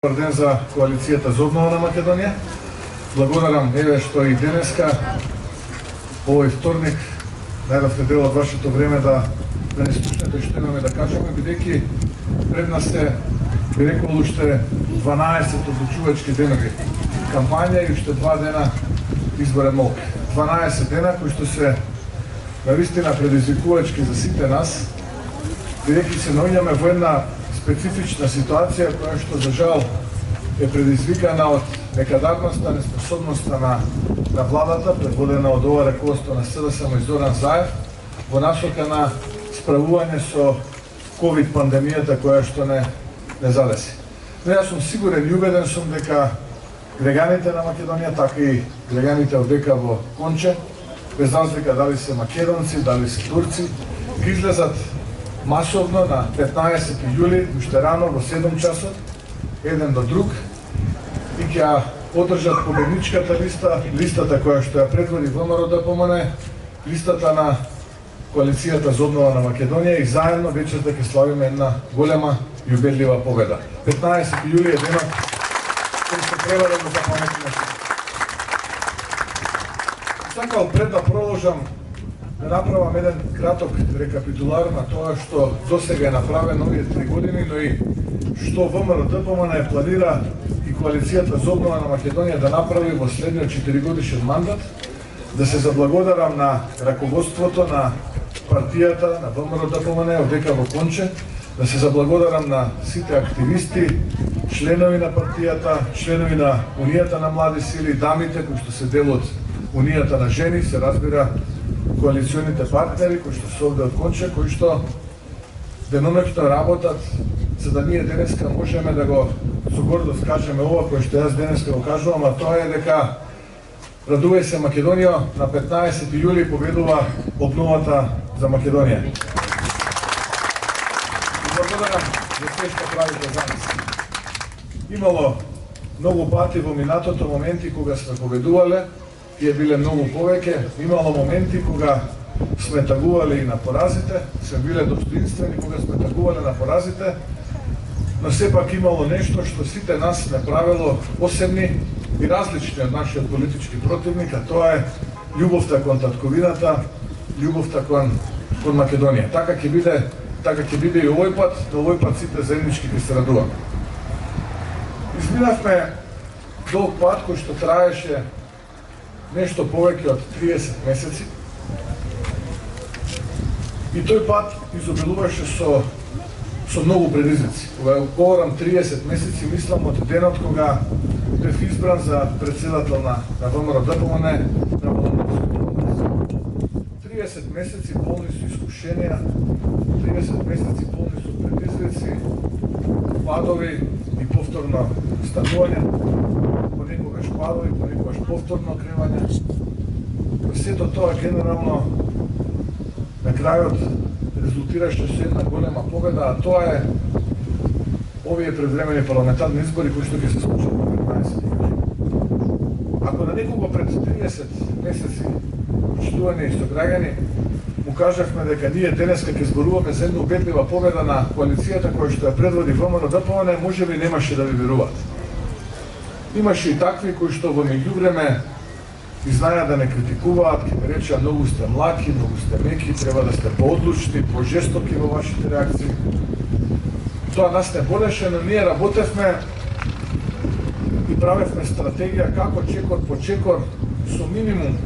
Добар ден за коалицијата за обнова на Македонија. Благодарам еве што и денеска, овој вторник, најдовте дел од вашето време да не слушнете што имаме да кажеме, бидејќи пред нас се, би рекол, уште 12 одлучувачки денови кампања и уште 2 дена изборен молк. 12 дена кои што се навистина предизвикувачки за сите нас, бидејќи се наоѓаме во една специфична ситуација која што за жал е предизвикана од некадарноста, неспособноста на владата, предводена од ова раководство на СДСМ и Зоран Заев, во насока на справување со ковид пандемијата која што не задеси. Но јас сум сигурен и убеден сум дека граѓаните на Македонија, така и граѓаните одека во Конче, без разлика дали се македонци, дали се турци, ги излезат масовно на 15 јули, уште рано во 7 часот, еден до друг, и ќе одржат победничката листа, листата која што ја предводи ВМРО-ДПМН, листата на коалицијата за обнова на Македонија, и заедно вечерта ќе славиме една голема и убедлива победа. 15 јули е денот кој што треба да го запаметиме. Сакал пред да продолжам да направам еден краток рекапитулар на тоа што досега е направено овие 3 години, но и што ВМРО-ДПМН планира и коалицијата за обнова на Македонија да направи во следниот 4-годишен мандат, да се заблагодарам на раководството на партијата, на ВМРО-ДПМН одека во Конче, да се заблагодарам на сите активисти, членови на партијата, членови на Унијата на млади сили, дамите кои што се дел од Унијата на жени, се разбира коалиционите партнери кои што се овде од Конче, кои што деноноќно работат за да ние денеска можеме да го со гордост кажеме ова кое што јас денеска го кажувам, а тоа е дека радувај се Македонија, на 15 јули победува обновата за Македонија. И благодарам за се што правите за нас. Имало многу пати во минатото моменти кога сме победувале, тие биле многу повеќе, имало моменти кога сме тагувале и на поразите, сме биле достоинствени кога сме тагувале на поразите, но сепак имало нешто што сите нас не правило посебни и различни од нашиот политички противник, а тоа е љубовта кон татковината, љубовта кон Македонија. Така ќе биде и овој пат, но овој пат сите заеднички ќе се радуваме. Изминавме долг пат кој што траеше нешто повеќе од 30 месеци. И тој пат изобилуваше со многу предизвици. Кога говорам 30 месеци, мислам од денот кога бев избран за председател на ВМРО-ДПМН на Волонтерското. 30 месеци полни со искушенија, 30 месеци полни со предизвици, падови и повторно станување, понекогаш падови, понекогаш повторно кревање. Сето тоа генерално на крајот резултираше со една голема победа, а тоа е овие предвремени парламентарни избори кои што ќе се случат на 15 јули. Ако на некого пред 30 месеци, почитувани сограѓани, му кажавме дека ние денеска ќе зборуваме за една убедлива победа на коалицијата која што ја предводи ВМРО-ДПМН, можеби немаше да ви веруваат. Имаше и такви кои што во меѓувреме и знаеа да не критикуваат, ќе ме речеа многу сте млаки, многу сте меки, треба да сте поодлучни, пожестоки во вашите реакции. Тоа нас не болеше, но ние работевме и правевме стратегија како чекор по чекор со минимум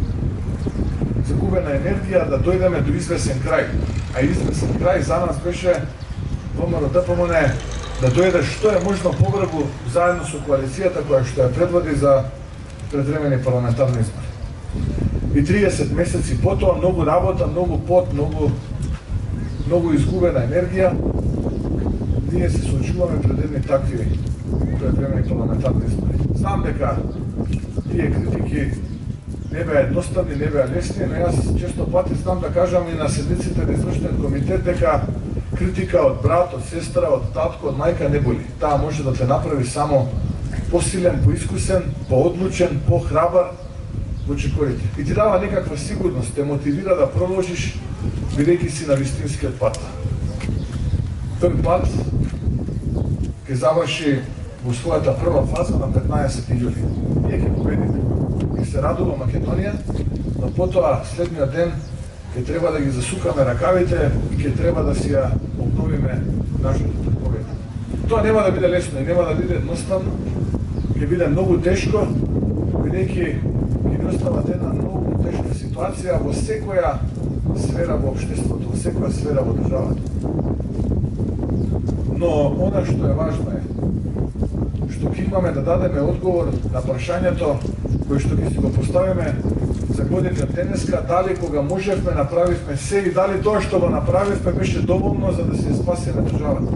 загубена енергија да дојдеме до извесен крај. А извесен крај за нас беше ВМРО-ДПМН да дојде што е можно побрзо заедно со коалицијата која што ја предводи за предвремени парламентарни избори. И 30 месеци потоа, многу работа, многу пот, многу изгубена енергија, ние се соочуваме пред едни такви предвремени парламентарни избори. Знам дека тие критики не беа едноставни, не беа лесни, но јас често пати знам да кажам и на седниците на извршниот комитет дека критика од брат, од сестра, од татко, од мајка не боли. Таа може да те направи само посилен, поискусен, поодлучен, похрабар во чекорите. И ти дава некаква сигурност, те мотивира да продолжиш бидејќи си на вистинскиот пат. Тој пат ќе заврши во својата прва фаза на 15 јули. Ние ќе победиме. И се радува Македонија, но потоа следниот ден ќе треба да ги засукаме ракавите и ќе треба да си ја обновиме нашата победа. Тоа нема да биде лесно и нема да биде едноставно, ќе биде многу тешко, бидејќи ќе ни остават една многу тешка ситуација во секоја сфера во општеството, во секоја сфера во државата. Но она што е важно е што ќе имаме да дадеме одговор на прашањето кој што ќе си го поставиме за години од денеска, дали кога можевме направивме се и дали тоа што го направивме беше доволно за да се спасиме државата.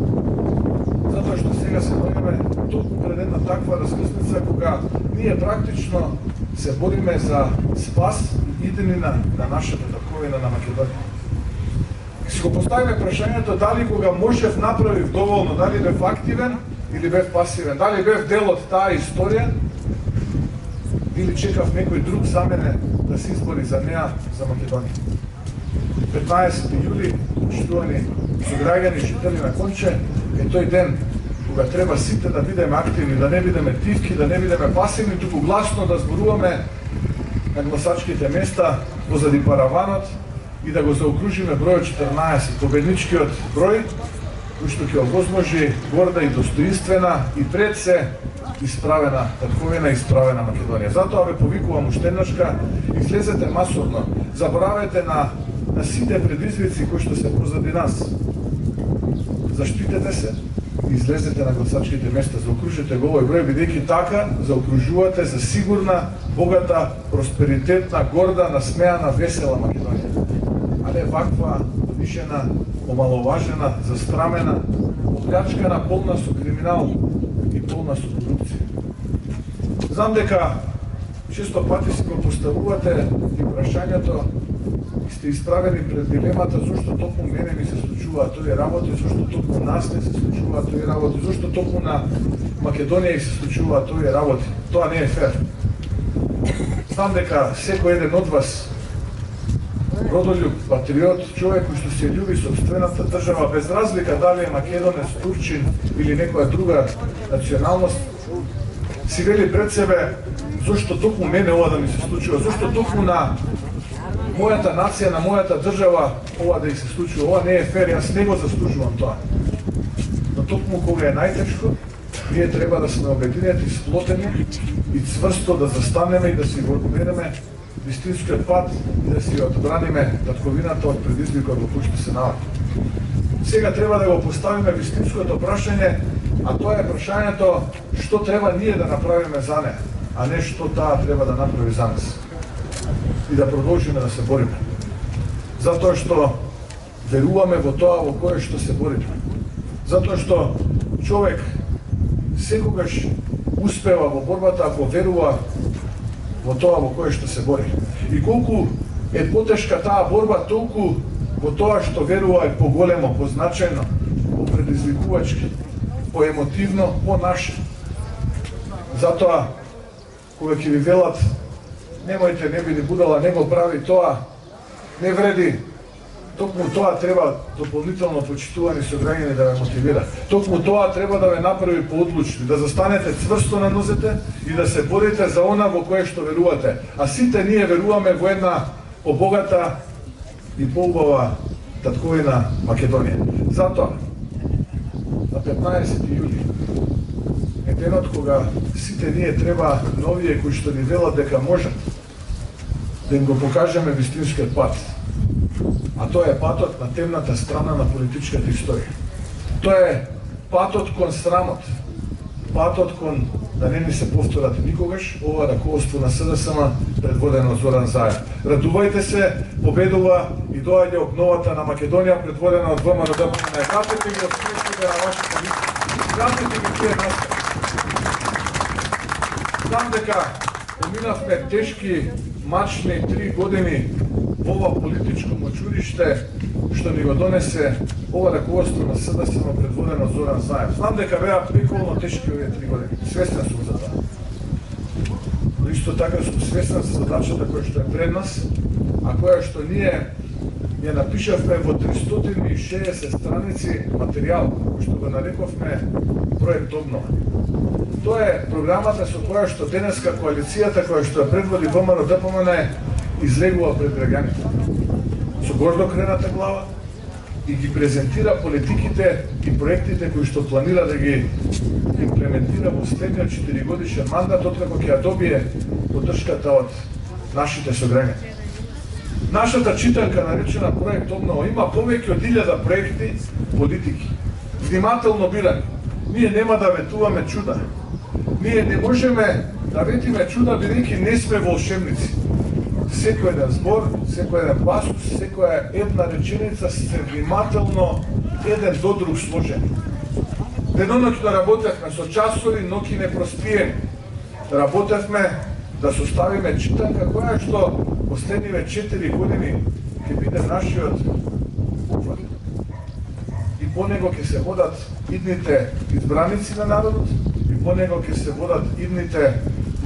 Затоа што сега се наоѓаме толку пред една таква раскрсница кога ние практично се бориме за спас и иднина на нашата татковина на Македонија. Си го поставиме прашањето дали кога можев направив доволно, дали бев активен или бев пасивен, дали бев дел од таа историја или чекав некој друг за мене да се избори за неа, за Македонија. 15 јули, почитувани сограѓани, жители на Конче, е тој ден кога треба сите да бидеме активни, да не бидеме тивки, да не бидеме пасивни, туку гласно да зборуваме на гласачките места позади параванот и да го заокружиме бројот 14, победничкиот број, кој што ќе овозможи горда и достоинствена и пред се исправена татковина, исправена Македонија. Затоа ве повикувам уште еднашка, излезете масовно, заборавете на сите предизвици кои што се позади нас. Заштитете се, излезете на гласачките места, заокружете го овој број, бидејќи така заокружувате за сигурна, богата, просперитетна, горда, насмеана, весела Македонија. А не ваква, лишена, омаловажена, застрамена, оплячкана, полна со криминал и полна со корупција. Знам дека често пати си го поставувате и прашањето и сте исправени пред дилемата зошто токму мене ми се случуваат тој работи, зошто токму нас не се случуваат тој работи, зошто токму на Македонија и се случуваат тој работи. Тоа не е фер. Знам дека секој еден од вас родолюб, патриот, човек кој што се љуби сопствената држава, без разлика дали е македонец, турчин или некоја друга националност, си вели пред себе зошто токму мене ова да ми се случува, зошто токму на мојата нација, на мојата држава ова да и се случува, ова не е фер, јас не го заслужувам тоа. Но токму кога е најтешко, ние треба да сме обединети, сплотени и цврсто да застанеме и да си го одбереме вистинскиот пат и да си одбраниме татковината од предизвикот во кој што се наоѓа. Сега треба да го поставиме вистинското прашање, а тоа е прашањето што треба ние да направиме за неа, а не што таа треба да направи за нас. И да продолжиме да се бориме. Затоа што веруваме во тоа во кое што се бориме. Затоа што човек секогаш успева во борбата ако верува во тоа во кое што се бори. И колку е потешка таа борба, толку во тоа што верува е поголемо, позначајно, попредизвикувачки, поемотивно, понаше. Затоа, кога ќе ви велат немојте, не биде будала, не го прави тоа, не вреди. Токму тоа треба дополнително почитувани сограѓани да ве мотивира. Токму тоа треба да ве направи поодлучни, да застанете цврсто на нозете и да се борите за она во кое што верувате. А сите ние веруваме во една побогата и поубава татковина Македонија. Затоа, на 15 јули е денот кога сите ние треба на овие кои што ни велат дека можат да им го покажеме вистинскиот пат. А тоа е патот на темната страна на политичката историја. Тоа е патот кон срамот, патот кон да не ни се повторат никогаш ова раководство на СДСМ предводено од Зоран Заев. Радувајте се, победува и доаѓа обновата на Македонија предводена од ВМРО ДПМНЕ. Гатете ги успешите на вашите листи. Гатете ги тие настани. Знам дека поминавме тешки, мачни 3 години ова политичко мочуриште што ни го донесе ова раководство на СДСМ предводено од Зоран Заев. Знам дека беа преколно тешки овие 3 години. Свесен сум за тоа. Но исто така сум свесен за задачата која што е пред нас, а која што ние ја напишавме во 360 страници материјал, кој што го нарековме проект обнова. Тоа е програмата со која што денеска коалицијата која што ја предводи ВМРО ДПМН излегува пред граѓаните. Со гордо крената глава и ги презентира политиките и проектите кои што планира да ги имплементира во следниот 4-годишен мандат, откако ќе ја добие поддршката од нашите сограѓани. Нашата читанка, наречена проект Обнова, има повеќе од 1000 проекти, политики. Внимателно бирани. Ние нема да ветуваме чуда. Ние не можеме да ветиме чуда, бидејќи не сме волшебници. Секој еден збор, секој еден пасус, секоја една реченица се внимателно еден до друг сложени. Деноноќно работевме со часови, ноќи не проспиени. Работевме да составиме читанка која што последниве 4 години ќе биде нашиот упат. И по него ќе се водат идните избраници на народот, и по него ќе се водат идните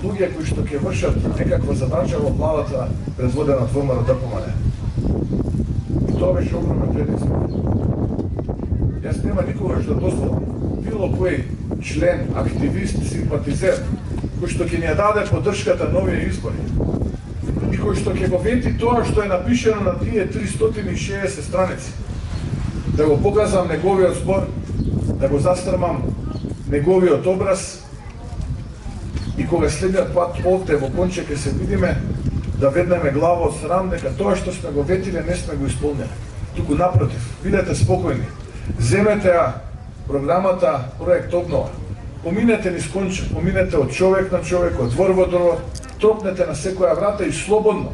луѓе кои што ќе вршат некаква задача во владата предводена од ВМРО ДПМН. И тоа беше огромен предизвик. Јас нема никогаш да дозволам било кој член, активист, симпатизер, кој што ќе ни ја даде поддршката на овие избори и кој што ќе го вети тоа што е напишено на тие 360 страници, да го показам неговиот збор, да го застрмам неговиот образ и кога следниот пат овде во Конче ќе се видиме, да веднеме глава од срам дека тоа што сме го ветиле не сме го исполнили. Туку напротив, бидете спокојни, земете ја програмата Проект Обнова, поминете низ Конче, поминете од човек на човек, од двор во двор, тропнете на секоја врата и слободно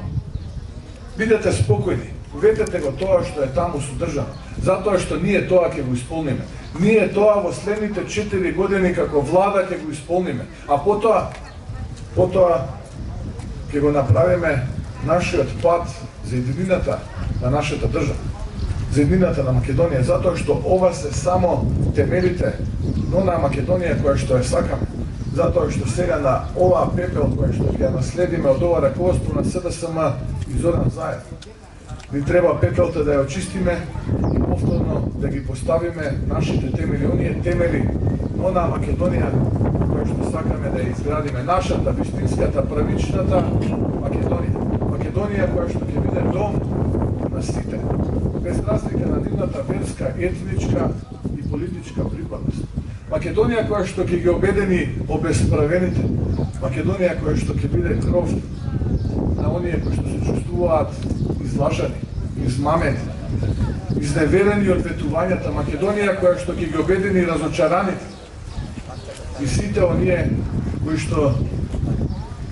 бидете спокојни, ветете го тоа што е таму содржано, затоа што ние тоа ќе го исполниме. Ние тоа во следните 4 години како влада ќе го исполниме, а потоа ќе го направиме нашиот пат за единината на нашата држава, за единината на Македонија, затоа што ова се само темелите на Македонија која што е сакаме, затоа што сега на оваа пепел која што ќе наследиме од ова раководство на СДСМ и Зоран Заев, ни треба пепелта да ја очистиме и повторно да ги поставиме нашите темели, оние темели на Македонија која што сакаме да ја изградиме, нашата, вистинската, правичната Македонија. Македонија која што ќе биде дом на сите, без разлика на нивната верска, етничка и политичка припадност. Македонија која што ќе ги обедини обесправените, Македонија која што ќе биде кров на оние кои што се чувствуваат излажани, измамени, изневерени од ветувањата, Македонија која што ќе ги обедини разочараните и сите оние кои што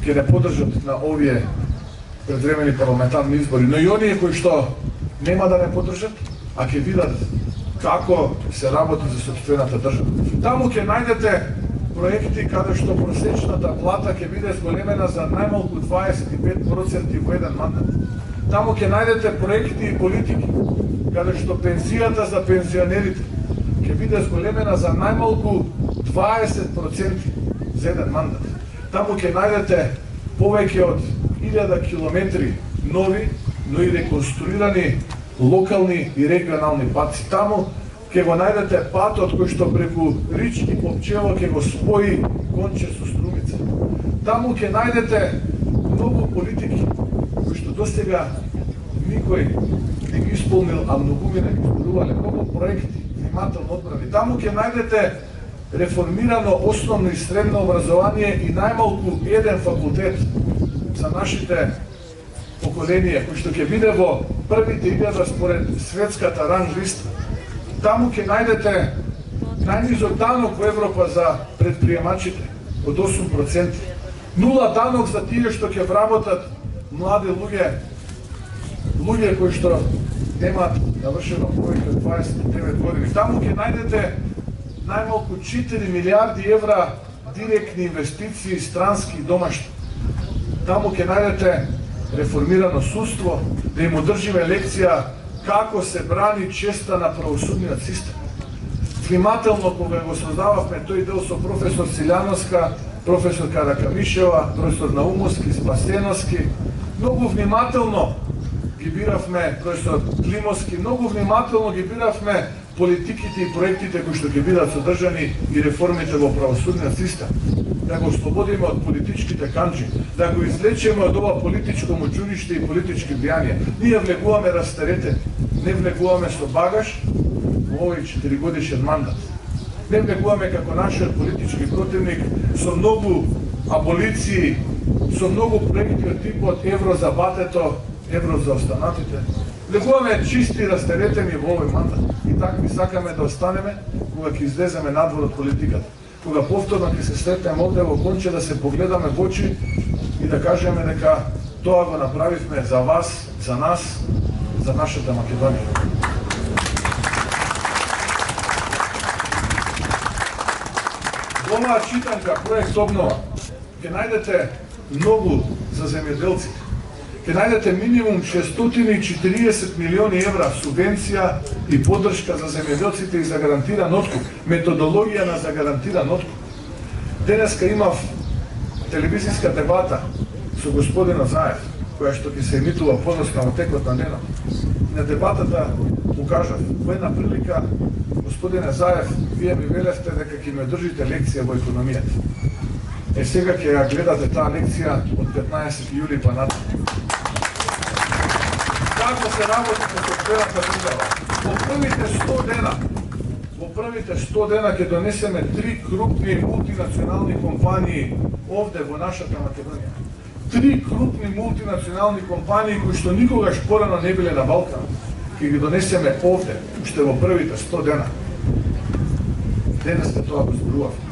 ќе не поддржат на овие предвремени парламентарни избори, но и оние кои што нема да не поддржат, а ќе видат како се работи за сопствената држава. Таму ќе најдете проекти каде што просечната плата ќе биде зголемена за најмалку 25% во еден мандат. Таму ќе најдете проекти и политики каде што пензијата за пензионерите ќе биде зголемена за најмалку 20% за еден мандат. Таму ќе најдете повеќе од 1000 километри нови, но и реконструирани локални и регионални патци. Таму ќе го најдете патот кој што преку Рички по Пчело ќе го спои Конче со Струмица. Таму ќе најдете многу политики кои што достига никој не ги исполнил, а многумина ги зборувале, многу проекти, внимателно одбрани. Таму ќе најдете реформирано основно и средно образование и најмалку еден факултет за нашите поколенија, кој што ќе биде во првите 1000 според светската ранг листа. Таму ќе најдете најнизок данок во Европа за предприемачите од 8%. Нула данок за тие што ќе вработат млади луѓе кои што немаат навршено повеќе од 29 години. Таму ќе најдете најмалку 4 милиарди евра директни инвестиции странски и домашни. Таму ќе најдете реформирано судство, да им одржиме лекција како се брани честа на правосудниот систем. Внимателно кога го создававме тој дел со професор Силјановска, професор Каракамишева, професор Наумовски, Спасеновски, многу внимателно ги ги биравме, професор Климовски, многу внимателно ги биравме политиките и проектите кои што ќе бидат содржани и реформите во правосудниот систем. Да го ослободиме од политичките канџи, да го излечеме од ова политичко мочуриште и политички влијанија. Ние влегуваме растеретени, не влегуваме со багаж во овој 4-годишен мандат. Не влегуваме како нашиот политички противник со многу аболиции, со многу проекти од типот евро за батето, евро за останатите. Влегуваме чисти и растеретени во овој мандат. И такви сакаме да останеме кога ќе излеземе надвор од политиката. Кога повторно ќе се сретнеме овде во Конче, да се погледаме во очи и да кажеме дека тоа го направивме за вас, за нас, за нашата Македонија. Во оваа читанка, проект обнова, ќе најдете многу за земјоделците. Ќе најдете минимум 640 милиони евра субвенција и поддршка за земјоделците и за гарантиран откуп, методологија на за гарантиран откуп. Денеска имав телевизиска дебата со господинот Заев, која што ќе се емитува подоцна во текот на денот. На дебатата му кажав, во една прилика, господине Заев, вие ми велевте дека ќе ме држите лекција во економијата. Сега ќе ја гледате таа лекција од 15 јули па натаму. Како се работи со соцветната држава? Во првите 100 дена ќе донесеме 3 крупни мултинационални компании овде во нашата Македонија. 3 крупни мултинационални компании кои што никогаш порано не биле на Балкан. Ќе ги донесеме овде, уште во првите 100 дена. Денеска тоа го зборувавме.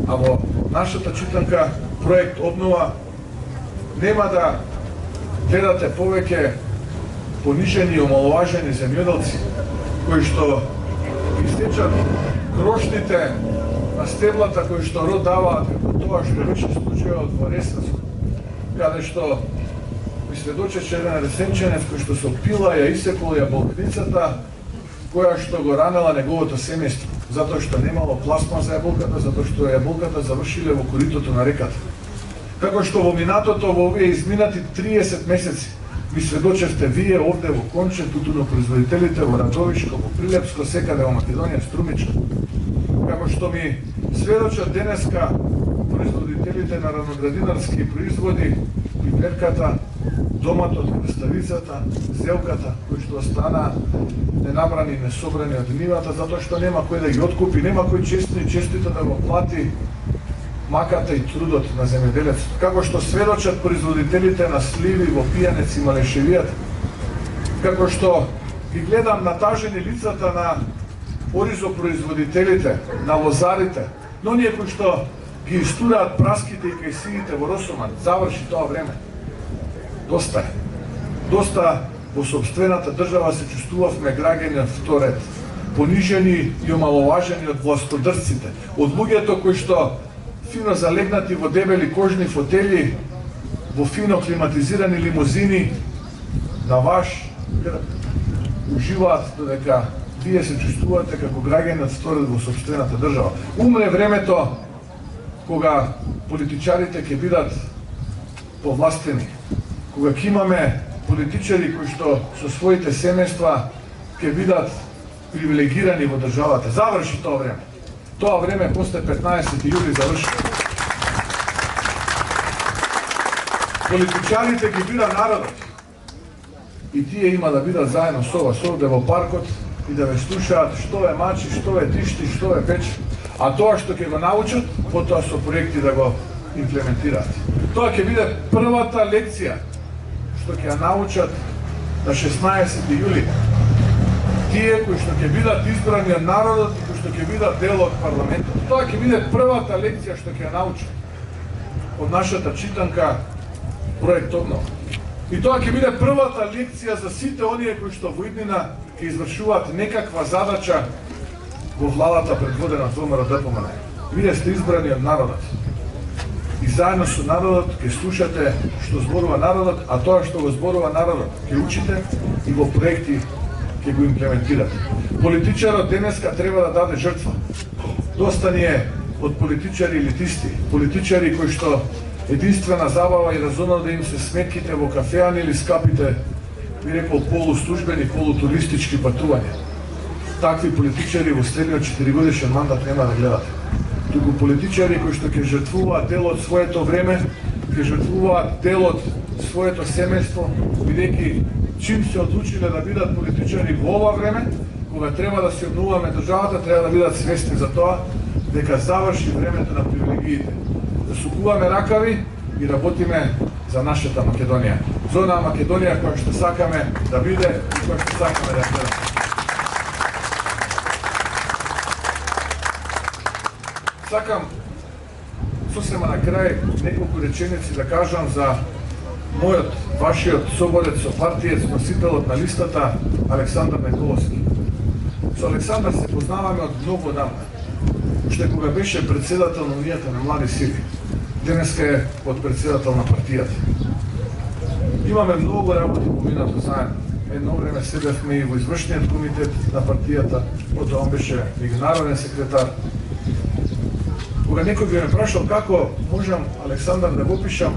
А во нашата читанка, проект обнова, нема да гледате повеќе понижени и омаловажени земјоделци, кои што истечат крошните на стеблата кои што род даваат како тоа што беше случајот во Ресенско, каде што ми сведочеше еден ресенченец кој што со пила ја исекол ја болкницата, која што го ранела неговото семејство, затоа што немало пластман за јаболката, затоа што јаболката завршиле во коритото на реката. Како што во минатото, во овие изминати 30 месеци, ми сведочевте вие овде во Конче, тутунопроизводителите во Радовишко, во Прилепско, секаде во Македонија, Струмичко. Како што ми сведочат денеска производителите на раноградинарски производи, пиперката, доматот, крставицата, зелката, кои што остана ненабрани, несобрани од нивата, затоа што нема кој да ги откупи, нема кој честито да го плати маката и трудот на земјоделецот. Како што сведочат производителите на сливи во Пијанец и Малешевијата. Како што ги гледам натажени лицата на оризопроизводителите, на лозарите, но оние кои што ги истураат праските и кајсиите во Росоман. Заврши тоа време. Доста е. Доста во собствената држава се чувствувавме граѓани од вторет, понижени и омаловажени од властодржците, од луѓето кои што фино залегнати во дебели кожни фотели, во фино климатизирани лимузини, на ваш грб уживаат додека вие се чувствувате како граѓани од вторет во собствената држава. Умре времето кога политичарите ќе бидат повластени, кога ќе имаме политичари кои што со своите семејства ќе бидат привилегирани во државата. Заврши тоа време. Тоа време после 15 јули заврши. Политичарите ги бира народот. И тие има да бидат заедно со вас овде во паркот и да ве слушаат што е мачи, што е тишти, што е печи. А тоа што ќе го научат, потоа со проекти да го имплементираат. Тоа ќе биде првата лекција што ќе ја научат на 16 јули. Тие кои што ќе бидат избрани од народот и кои што ќе бидат дел од парламентот. Тоа ќе биде првата лекција што ќе ја научат од нашата читанка проект обнова. И тоа ќе биде првата лекција за сите оние кои што во иднина ќе извршуваат некаква задача во владата предводена од ВМРО ДПМН. Вие сте избрани од народот. И заедно со народот ќе слушате што зборува народот, а тоа што го зборува народот ќе учите и во проекти ќе го имплементирате. Политичарот денеска треба да даде жртва. Доста ни е од политичари елитисти, политичари кои што единствена забава и разумно да им се сметките во кафеани или скапите би рекол, полуслужбени, полутуристички патувања. Такви политичари во следниот 4-годишен мандат нема да гледате. Туку политичари кои што ќе жртвуваат дел од своето време, ќе жртвуваат дел од своето семејство, бидејќи чим се одлучиле да бидат политичари во ова време, кога треба да се обновуваме државата, треба да бидат свесни за тоа дека заврши времето на привилегиите. Да сукуваме ракави и работиме за нашата Македонија. За онаа Македонија која што сакаме да биде и која што сакаме да гледаме. Сакам сосема на крај неколку реченици да кажам за мојот, вашиот соборец со партиец, носителот на листата Александар Николовски. Со Александар се познаваме од многу одамна. Уште кога беше председател на Унијата на млади сили, денеска е подпредседател на партијата. Имаме многу работи поминато заедно. Едно време седевме и во извршниот комитет на партијата, потоа он беше меѓународен секретар. Кога некој би ме прашал како можам Александар да го опишам,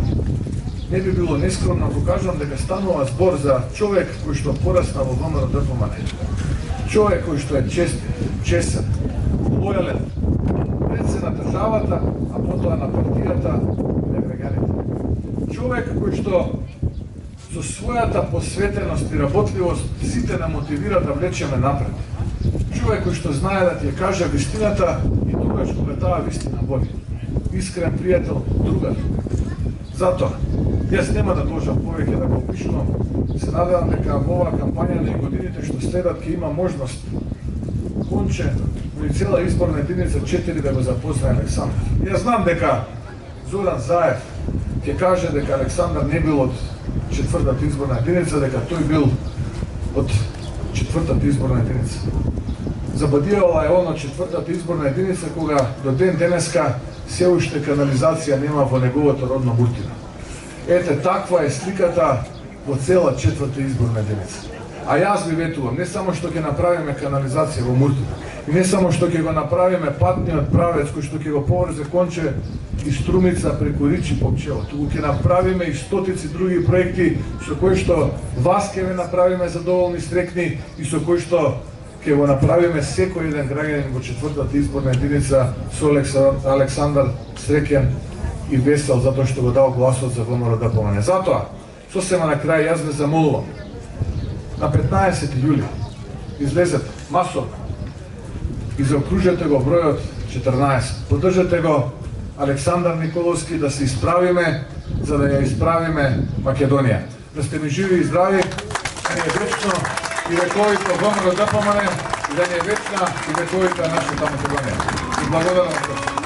не би било нескромно ако кажам дека станува збор за човек кој што порасна во ВМРО ДПМН. Човек кој што е честен, лојален, пред се на државата, а потоа на партијата и на граѓаните. Човек кој што со својата посветеност и работливост сите на мотивира да влечеме напред. Човек кој што знае да ти ја каже вистината и тогаш кога таа вистина боли. Искрен пријател, другар. Затоа, јас нема да можам повеќе да го опишувам. Се надевам дека во оваа кампања на годините што следат ќе има можност конче и цела изборна единица 4 да го запознае Александар. Јас знам дека Зоран Заев ќе каже дека Александар не бил од 4-та изборна единица, дека тој бил од 4-та изборна единица. Забадијала е он од 4-та изборна единица кога до ден денеска се уште канализација нема во неговото родно Муртина. Ете, таква е сликата во цела 4-та изборна единица. А јас ви ветувам, не само што ќе направиме канализација во Муртина, и не само што ќе го направиме патниот правец кој што ќе го поврзе Конче и Струмица преку Ричи по Пчело, туку ќе направиме и стотици други проекти со кои што вас ќе ве направиме задоволни, срекни и со кои што ќе го направиме секој еден граѓанин во 4-та изборна единица со Александар среќен и весел затоа што го дал гласот за ВМРО ДПМН. Затоа, сосема на крај јас ве замолувам. На 15 јули излезете масовно и заокружете го бројот 14. Поддржете го Александар Николовски да се исправиме, за да ја исправиме Македонија. Да сте ми живи и здрави, да ни е вечно и вековито ВМРО ДПМН, и да ни е вечна и вековита нашата Македонија. И благодарам.